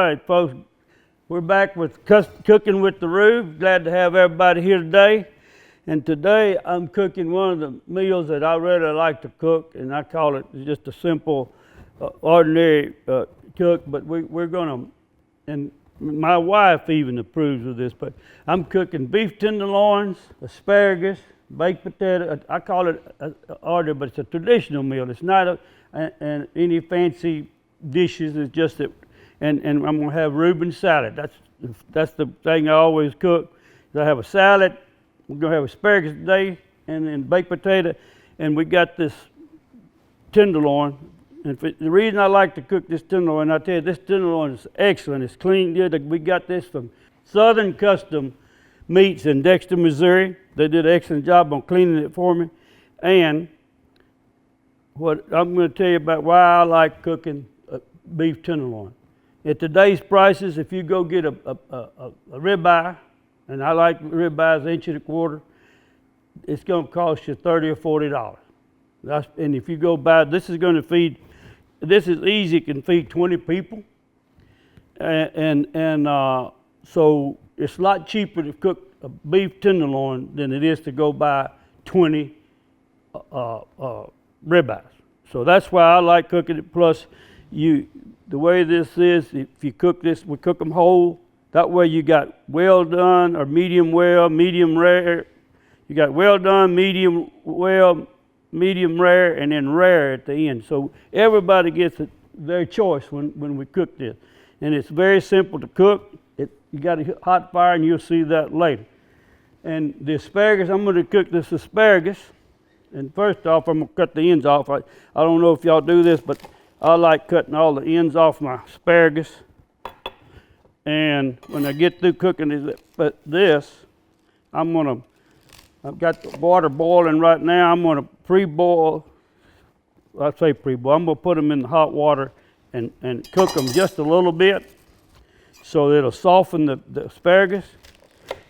right, folks, we're back with Cooking with the Rube. Glad to have everybody here today. And today I'm cooking one of the meals that I really like to cook, and I call it just a simple, ordinary cook. But we're gonna, and my wife even approves of this. But I'm cooking beef tenderloins, asparagus, baked potato. I call it ordinary, but it's a traditional meal. It's not any fancy dishes. It's just that. And I'm gonna have Reuben salad. That's the thing I always cook. I have a salad. We're gonna have asparagus today, and then baked potato, and we got this tenderloin. And the reason I like to cook this tenderloin, I tell you, this tenderloin is excellent. It's clean. We got this from Southern Custom Meats in Dexter, Missouri. They did an excellent job on cleaning it for me. And what I'm going to tell you about why I like cooking beef tenderloin. At today's prices, if you go get a ribeye, and I like ribeyes inch and a quarter, it's going to cost you $30 or $40. And if you go buy, this is easy, it can feed 20 people. So it's a lot cheaper to cook a beef tenderloin than it is to go buy 20 ribeyes. So that's why I like cooking it. Plus, the way this is, if you cook this, we cook them whole. That way you got well done or medium well, medium rare. You got well done, medium well, medium rare, and then rare at the end. So everybody gets their choice when we cook this. And it's very simple to cook. You got a hot fire, and you'll see that later. And the asparagus, I'm going to cook this asparagus. And first off, I'm going to cut the ends off. I don't know if y'all do this, but I like cutting all the ends off my asparagus. And when I get through cooking this, I've got the water boiling right now. I'm going to pre-boil. I say pre-boil. I'm going to put them in the hot water and cook them just a little bit so it'll soften the asparagus.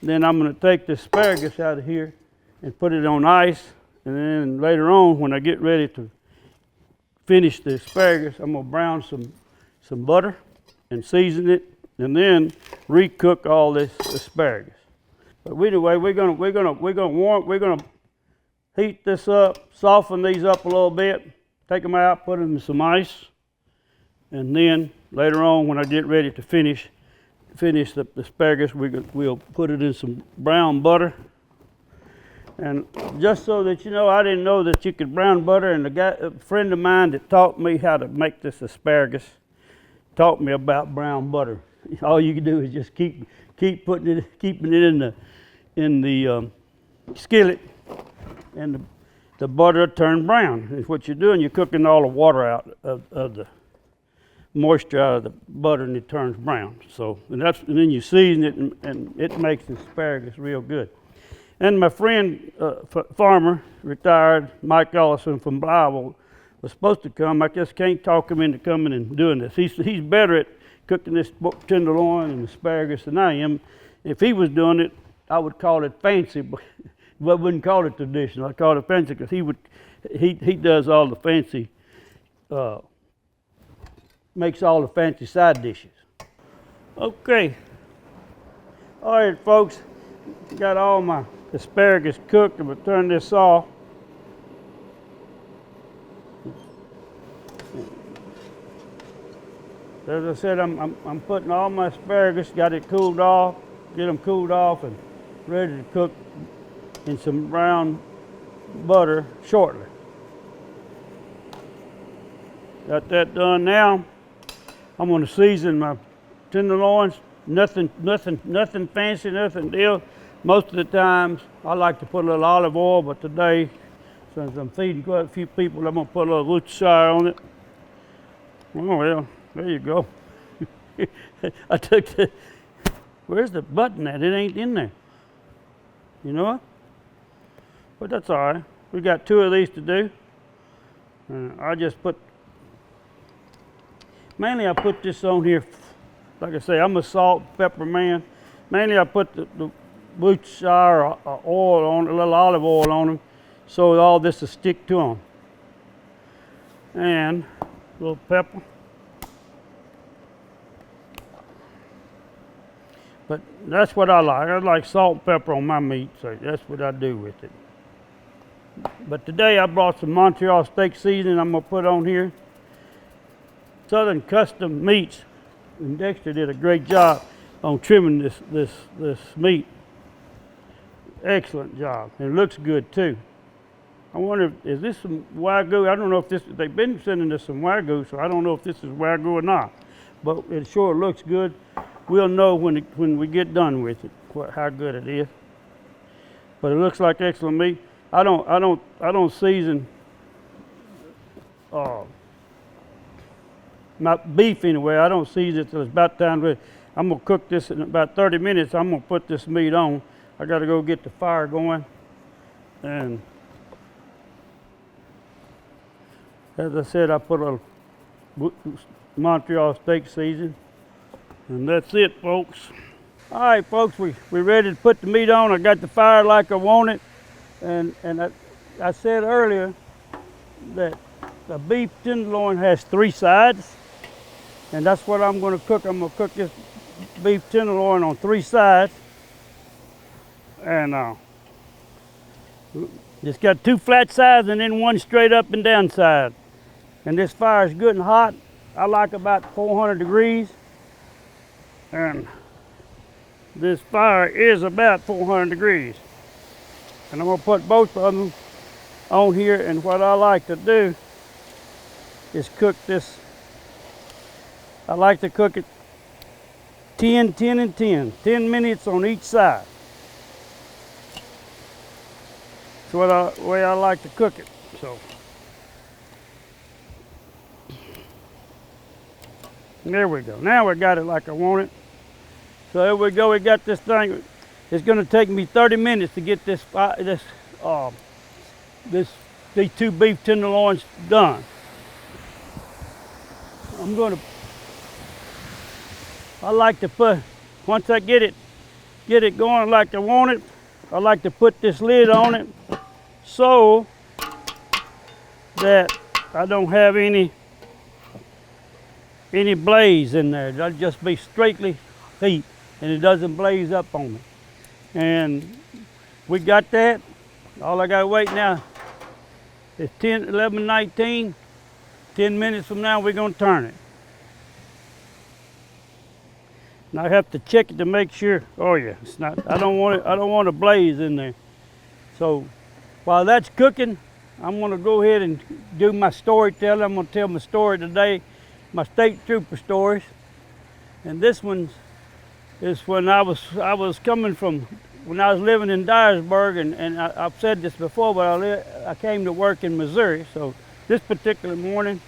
Then I'm going to take the asparagus out of here and put it on ice. And then later on, when I get ready to finish the asparagus, I'm going to brown some butter and season it, and then recook all this asparagus. But anyway, we're gonna heat this up, soften these up a little bit, take them out, put them in some ice, and then later on, when I get ready to finish the asparagus, we'll put it in some brown butter. And just so that you know, I didn't know that you could brown butter, and a friend of mine that taught me how to make this asparagus taught me about brown butter. All you can do is just keep keeping it in the skillet, and the butter will turn brown. And what you're doing, you're cooking all the water out of the moisture out of the butter, and it turns brown. So, and then you season it, and it makes the asparagus real good. And my friend, farmer, retired, Mike Ellison from Iowa, was supposed to come. I just can't talk him into coming and doing this. He's better at cooking this tenderloin and asparagus than I am. If he was doing it, I would call it fancy, but I wouldn't call it traditional. I'd call it fancy because he does all the fancy, makes all the fancy side dishes. Okay. All right, folks. Got all my asparagus cooked. I'm going to turn this off. As I said, I'm putting all my asparagus, got it cooled off, get them cooled off and ready to cook in some brown butter shortly. Got that done now. I'm going to season my tenderloins. Nothing fancy, nothing deal. Most of the times I like to put a little olive oil, but today, since I'm feeding quite a few people, I'm going to put a little Worcestershire on it. Oh well, there you go. I took where's the button at? It ain't in there. You know what? But that's all right. We got 2 of these to do. I just mainly I put this on here. Like I say, I'm a salt, pepper man. Mainly I put the Worcestershire oil on, a little olive oil on them, so all this will stick to them. And a little pepper. But that's what I like. I like salt and pepper on my meat, so that's what I do with it. But today I brought some Montreal steak seasoning I'm gonna put on here. Southern Custom Meats, and Dexter did a great job on trimming this meat. Excellent job, and it looks good too. I wonder, is this some Wagyu? I don't know if this, they've been sending us some Wagyu, so I don't know if this is Wagyu or not. But it sure looks good. We'll know when we get done with it, how good it is. But it looks like excellent meat. I don't season my beef anyway. I don't season it till it's about time to. I'm gonna cook this in about 30 minutes. I'm gonna put this meat on. I gotta go get the fire going, and as I said, I put a Montreal steak season, and that's it, folks. All right, folks, we're ready to put the meat on. I got the fire like I want it, and I said earlier that the beef tenderloin has 3 sides, and that's what I'm going to cook. I'm going to cook this beef tenderloin on 3 sides, and it's got 2 flat sides and then 1 straight up and down side. And this fire is good and hot. I like about 400 degrees, and this fire is about 400 degrees. And I'm going to put both of them on here, and what I like to do is cook this. I like to cook it 10, 10, and 10. 10 minutes on each side. That's the way I like to cook it. So there we go. Now we got it like I want it. So there we go. We got this thing. It's going to take me 30 minutes to get these 2 beef tenderloins done. I like to put, once I get it going like I want it, I like to put this lid on it so that I don't have any blaze in there. It'll just be straightly heat, and it doesn't blaze up on me. And we got that. All I gotta wait now is 10, 11, 19. 10 minutes from now, we're gonna turn it. And I have to check it to make sure. Oh yeah, it's not. I don't want a blaze in there. So while that's cooking, I'm gonna go ahead and do my storytelling. I'm gonna tell my story today, my state trooper stories. And this one is when I was coming from, when I was living in Dyersburg, and I've said this before, but I came to work in Missouri. So this particular morning,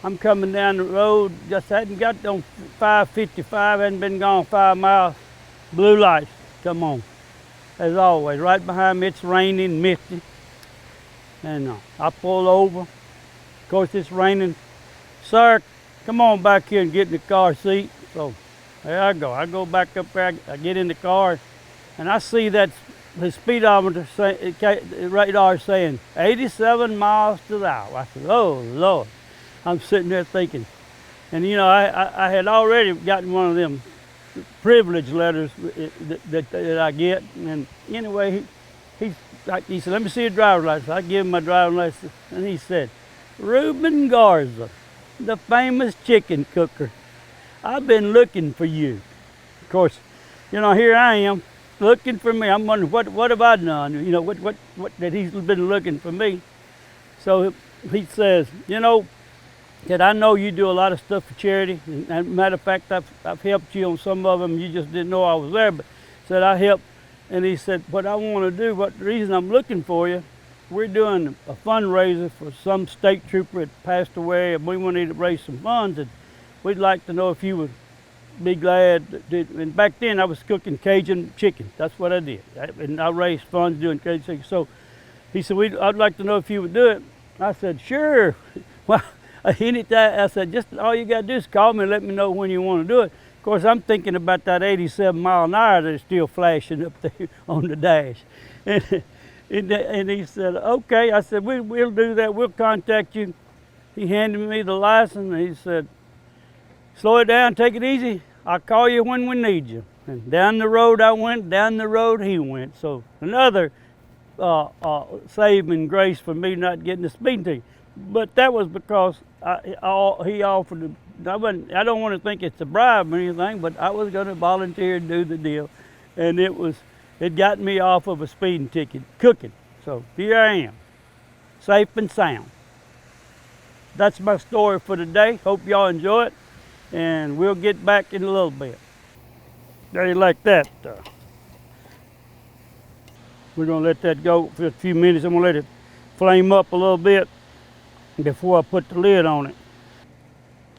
I'm coming down the road, just hadn't got on 555, hadn't been gone 5 miles. Blue lights come on, as always. Right behind me, it's raining, misty. And I pull over. Of course, it's raining. Sir, come on back here and get in the car seat. So there I go. I go back up there, I get in the car, and I see that the speedometer, radar saying 87 miles to the hour. I said, oh Lord. I'm sitting there thinking, and you know, I had already gotten one of them privilege letters that I get. And anyway, he said, let me see your driver's license. I give him my driver's license, and he said, Reuben Garza, the famous chicken cooker. I've been looking for you. Of course, you know, here I am looking for me. I'm wondering, what have I done? You know, what that he's been looking for me. So he says, you know, that I know you do a lot of stuff for charity. And matter of fact, I've helped you on some of them. You just didn't know I was there, but said I helped. And he said, what I want to do, the reason I'm looking for you, we're doing a fundraiser for some state trooper that passed away, and we wanted to raise some funds, and we'd like to know if you would be glad. And back then I was cooking Cajun chicken. That's what I did. And I raised funds doing Cajun chicken. So he said, I'd like to know if you would do it. I said, sure. Well, anytime, I said, just all you got to do is call me and let me know when you want to do it. Of course, I'm thinking about that 87 mile an hour that's still flashing up there on the dash. And he said, okay. I said, we'll do that. We'll contact you. He handed me the license, and he said, slow it down, take it easy. I'll call you when we need you. And down the road I went, down the road he went. So another saving grace for me not getting the speeding ticket. But that was because he offered to, I don't want to think it's a bribe or anything, but I was going to volunteer to do the deal. And it got me off of a speeding ticket, Cookin. So here I am, safe and sound. That's my story for today. Hope y'all enjoy it, and we'll get back in a little bit. There you like that. We're gonna let that go for a few minutes. I'm gonna let it flame up a little bit before I put the lid on it.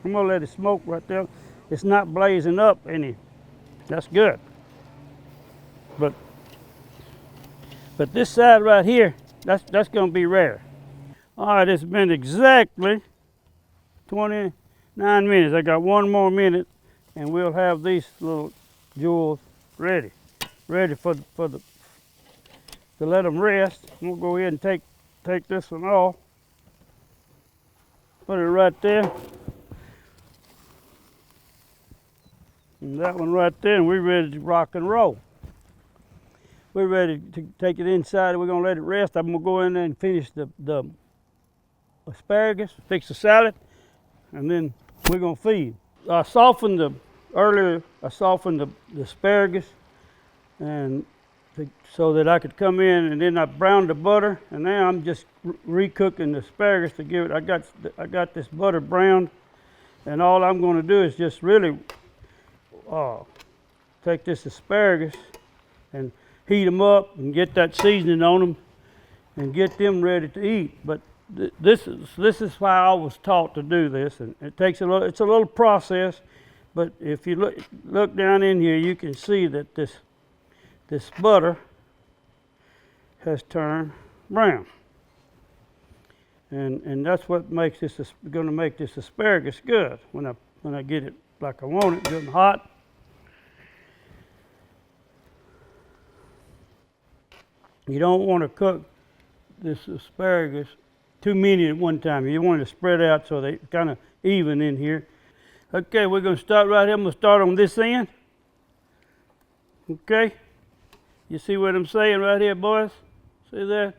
I'm gonna let it smoke right there. It's not blazing up any. That's good. But this side right here, that's gonna be rare. All right, it's been exactly 29 minutes. I got one more minute, and we'll have these little jewels ready for to let them rest. I'm gonna go ahead and take this one off. Put it right there. And that one right there, and we're ready to rock and roll. We're ready to take it inside. We're gonna let it rest. I'm gonna go in there and finish the asparagus, fix the salad, and then we're gonna feed. I softened the asparagus, and so that I could come in, and then I browned the butter, and now I'm just recooking the asparagus to give it. I got this butter browned, and all I'm going to do is just really take this asparagus and heat them up and get that seasoning on them and get them ready to eat. But this is how I was taught to do this, and it takes it's a little process. But if you look down in here, you can see that this butter has turned brown, and that's what makes this going to make this asparagus good when I get it like I want it, good and hot. You don't want to cook this asparagus too many at one time. You want it to spread out so they kind of even in here. Okay, we're going to start right here. I'm going to start on this end. Okay, you see what I'm saying right here, boys? See that?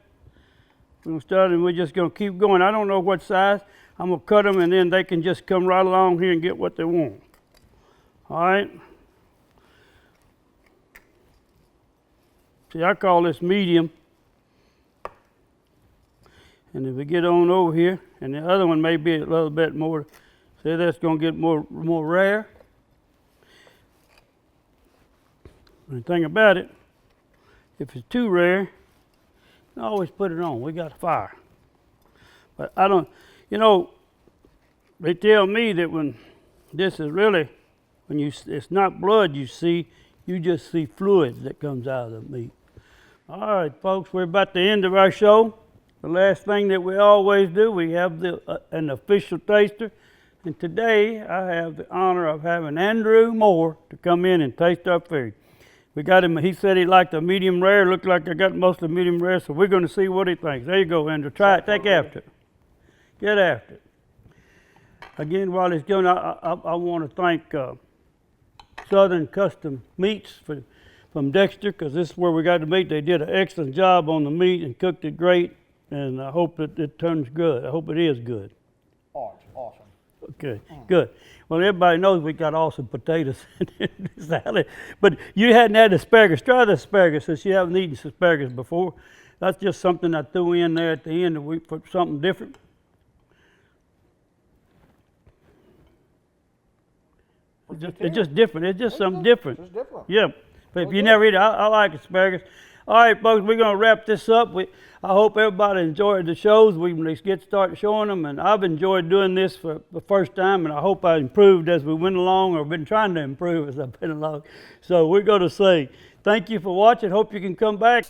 We're going to start, and we're just going to keep going. I don't know what size. I'm going to cut them, and then they can just come right along here and get what they want. All right? See, I call this medium. And if we get on over here, and the other one may be a little bit more, see, that's going to get more rare. And the thing about it, if it's too rare, I always put it on. We got a fire. But I don't, they tell me that when this is really, it's not blood you see, you just see fluids that comes out of the meat. All right, folks, we're about to end of our show. The last thing that we always do, we have an official taster. And today, I have the honor of having Andrew Moore to come in and taste our food. We got him, he said he liked a medium rare. Looked like I got most of the medium rare, so we're going to see what he thinks. There you go, Andrew. Try it. Take after it. Get after it. Again, while he's doing, I want to thank Southern Custom Meats from Dexter, because this is where we got the meat. They did an excellent job on the meat and cooked it great, and I hope that it turns good. I hope it is good. Oh, it's awesome. Okay, good. Well, everybody knows we got awesome potatoes in this salad, but you hadn't had asparagus. Try the asparagus since you haven't eaten asparagus before. That's just something I threw in there at the end for something different. It's just different. It's just something different. It's different. Yeah, but if you never eat it, I like asparagus. All right, folks, we're going to wrap this up. I hope everybody enjoyed the shows. We get started showing them, and I've enjoyed doing this for the first time, and I hope I improved as we went along, or been trying to improve as I've been along. So we're going to say thank you for watching. Hope you can come back.